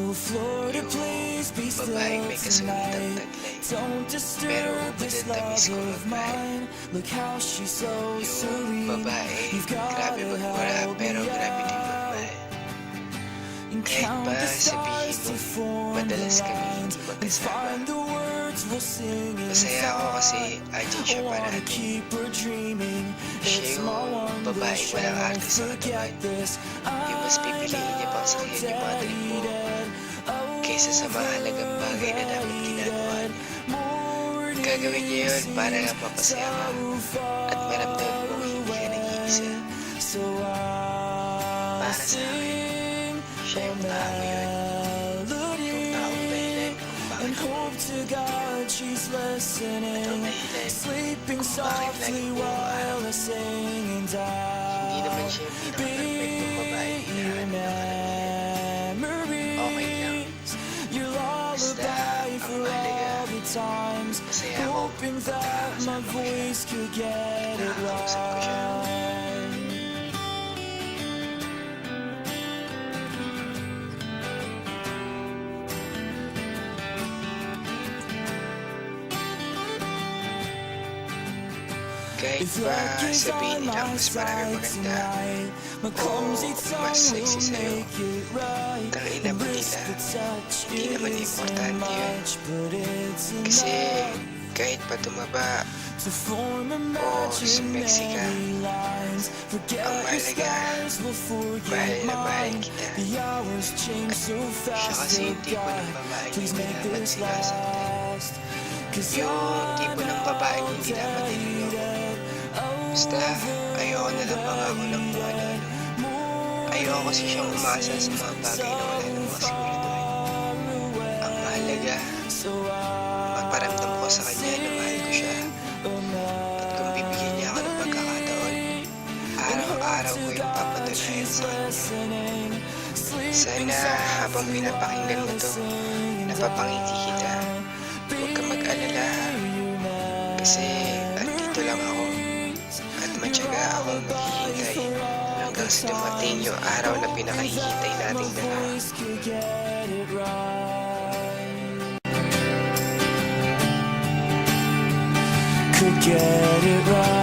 Yung babaeng may kasulitang taglay, pero madatamis ko magmahal. Yung babae, grabe magmura, pero grabe din magmahal. Kahit pa sabihin mo, madalas kami hindi magkasama. Masaya ako kasi andyan siya parati. Siya yung babae walang arte sa katawan. Yung mas pipiliin niya pang sakyan yung mga trip mo kaysa sa mahalagang bagay na dapat ginagawa niya. Gagawin niya yun para lang mapasaya ka at maramdaman mong hindi ka nag-iisa. Para sa akin, siya yung tao yun. Yung taong dahilan kung bakit ako at ang dahilan kung bakit lagi pumaharap. Hindi naman siya yung pinaka-perfectong babae na hinahanap ng karamihan. Okay lang. Basta ang mahalaga, masaya ako pagkakasama ko siya. Nakakausap ko siya. Kahit ba sabihin nilang mas marami maganda o mas sexy sa'yo, tangina ba nila, hindi naman importante yun. Kasi kahit pa tumaba o sumexy ka, ang mahalaga, mahal na mahal kita. At siya kasi yung tipo ng babae na hindi dapat sinasaktan. Yung tipo ng babae hindi dapat niloloko. Basta ayoko na lang pangako ng kung ano-ano. Ayoko kasi siyang umasa sa mga bagay na wala namang siguraduhin. Ang mahalaga, maparamdam ko sa kanya na mahal ko siya. At kung bibigyan niya ako ng pagkakataon, araw-araw ko yung papatunayan sa kanya. Sana habang pinapakinggan mo to, napapangiti kita. Huwag ka mag-alala kasi andito lang ako at matyaga akong maghihintay hanggang sa dumating yung araw na pinakahihintay nating dalawa. Could get it right.